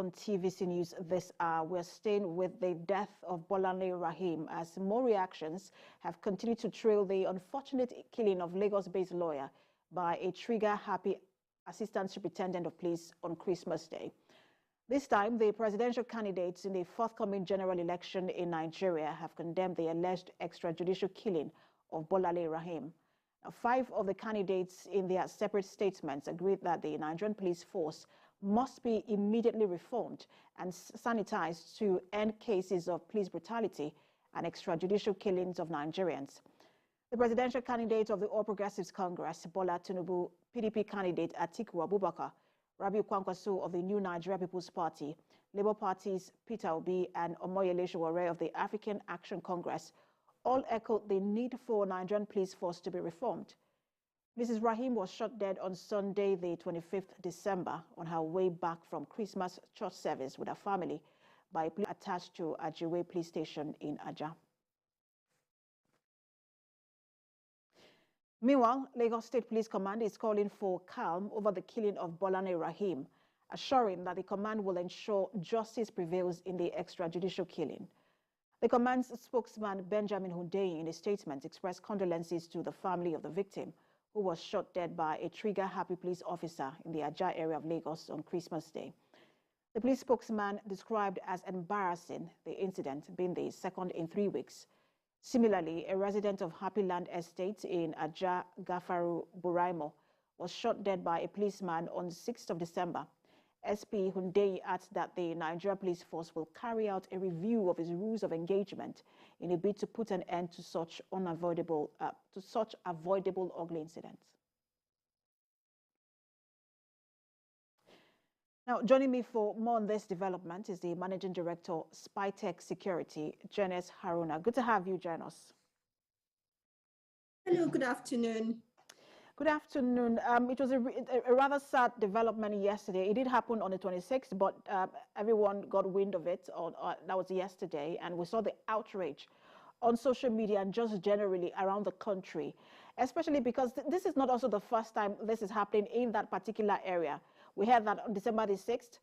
on TVC News this hour. We're staying with the death of Bolanle Rahim as more reactions have continued to trail the unfortunate killing of Lagos-based lawyer by a trigger-happy Assistant Superintendent of Police on Christmas Day. This time, the presidential candidates in the forthcoming general election in Nigeria have condemned the alleged extrajudicial killing of Bolanle Rahim. Now, 5 of the candidates in their separate statements agreed that the Nigerian Police Force must be immediately reformed and sanitized to end cases of police brutality and extrajudicial killings of Nigerians. The presidential candidate of the All Progressives Congress, Bola Tinubu, PDP candidate Atiku Abubakar, Rabiu Kwankwaso of the New Nigeria People's Party, Labour Party's Peter Obi, and Omoyele Sowore of the African Action Congress all echoed the need for Nigerian police force to be reformed. Mrs. Rahim was shot dead on Sunday, the 25th December, on her way back from Christmas church service with her family by a police attached to Engageme police station in Ajah. Meanwhile, Lagos State Police Command is calling for calm over the killing of Bolanle Rahim, assuring that the command will ensure justice prevails in the extrajudicial killing. The command's spokesman, Benjamin Hundeyin, in a statement expressed condolences to the family of the victim, who was shot dead by a trigger-happy police officer in the Ajah area of Lagos on Christmas Day. The police spokesman described as embarrassing the incident being the second in 3 weeks. Similarly, a resident of Happy Land Estate in Ajah, Gafaru Buraimo, was shot dead by a policeman on 6th of December. SP Hundeyi adds that the Nigerian Police Force will carry out a review of its rules of engagement in a bid to put an end to such avoidable ugly incidents. Now, joining me for more on this development is the Managing Director, Spytech Security, Jennesse Haruna. Good to have you, Jennesse. Hello, good afternoon. Good afternoon. It was a rather sad development yesterday. It did happen on the 26th, but everyone got wind of it. That was yesterday, and we saw the outrage on social media and just generally around the country, especially because this is not also the first time this is happening in that particular area. We heard that on December the 6th,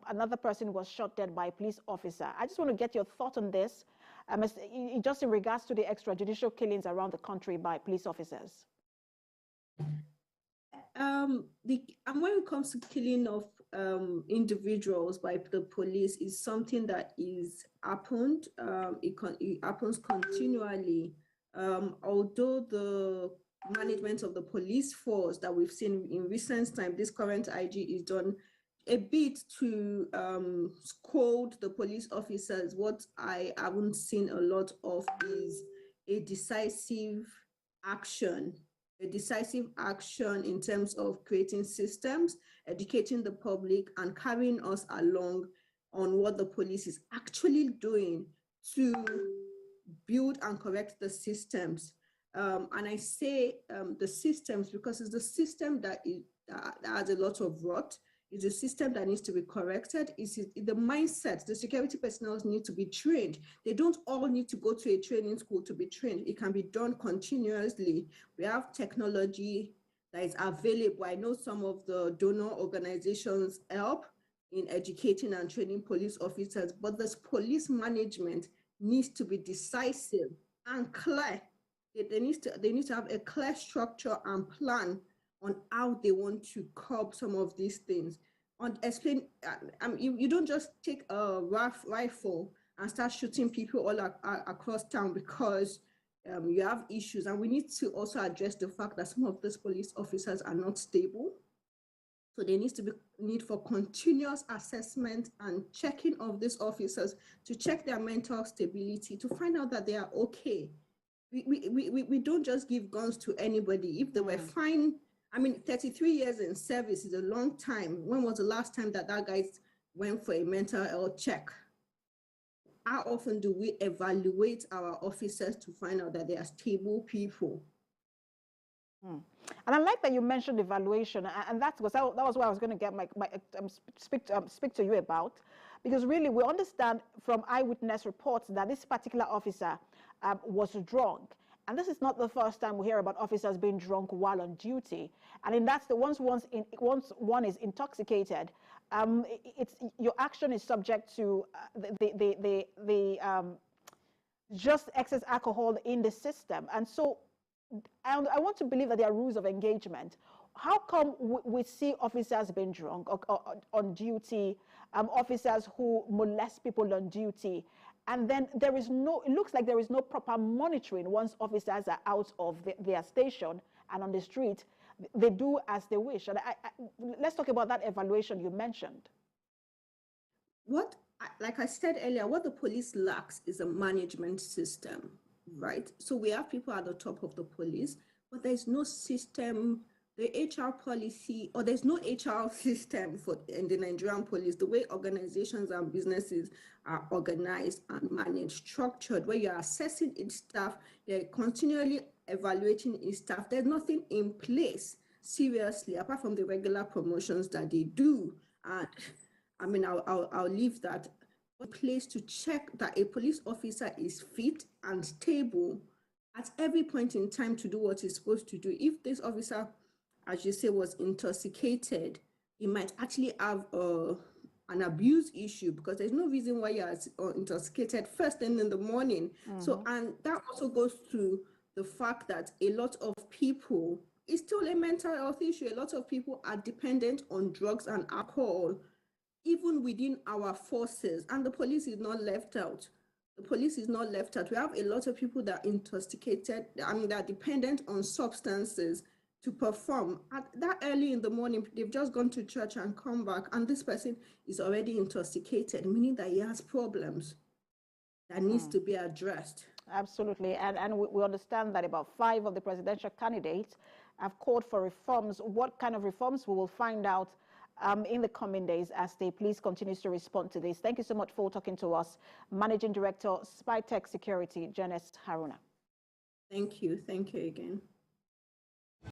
another person was shot dead by a police officer. I just want to get your thought on this, just in regards to the extrajudicial killings around the country by police officers. When it comes to killing of individuals by the police, is something that is happened. It happens continually. Although the management of the police force that we've seen in recent time, this current IG is done a bit to scold the police officers. What I haven't seen a lot of is a decisive action in terms of creating systems, educating the public, and carrying us along on what the police is actually doing to build and correct the systems. And I say the systems because it's the system that has a lot of rot. It's a system that needs to be corrected. It's the mindset. The security personnel need to be trained. They don't all need to go to a training school to be trained. It can be done continuously. We have technology that is available. I know some of the donor organizations help in educating and training police officers, but this police management needs to be decisive and clear. They need to have a clear structure and plan on how they want to curb some of these things. You don't just take a rifle and start shooting people all across town because you have issues. And we need to also address the fact that some of these police officers are not stable. So there needs to be need for continuous assessment and checking of these officers to check their mental stability, to find out that they are okay. We don't just give guns to anybody. If they were fine, 33 years in service is a long time. When was the last time that guy went for a mental health check? How often do we evaluate our officers to find out that they are stable people? And I like that you mentioned evaluation, and that was what I was going to get speak to you about, because really we understand from eyewitness reports that this particular officer was drunk. And this is not the first time we hear about officers being drunk while on duty. And that's once one is intoxicated, your action is subject to just excess alcohol in the system. And so I want to believe that there are rules of engagement. How come we see officers being drunk or on duty, officers who molest people on duty, and then it looks like there is no proper monitoring once officers are out of their station and on the street? They do as they wish. And let's talk about that evaluation you mentioned. Like I said earlier, what the police lacks is a management system, right? So we have people at the top of the police, but there's no system, the HR policy, or there's no HR system in the Nigerian police, the way organizations and businesses are organized and managed, structured, where you're assessing each staff, you're continually evaluating each staff. There's nothing in place, seriously, apart from the regular promotions that they do. And I mean, I'll leave that in place to check that a police officer is fit and stable at every point in time to do what he's supposed to do. If this officer, as you say, was intoxicated, he might actually have an abuse issue, because there's no reason why you're intoxicated first thing in the morning. So, and that also goes to the fact that a lot of people, it's still a mental health issue. A lot of people are dependent on drugs and alcohol, even within our forces, and the police is not left out. The police is not left out. We have a lot of people that are intoxicated, that are dependent on substances to perform. At that early in the morning, they've just gone to church and come back, and this person is already intoxicated, meaning that he has problems that needs to be addressed. Absolutely, and we understand that about 5 of the presidential candidates have called for reforms. What kind of reforms? We will find out in the coming days as the police continues to respond to this. Thank you so much for talking to us, Managing Director, Spytech Security, Jennesse Haruna. Thank you again.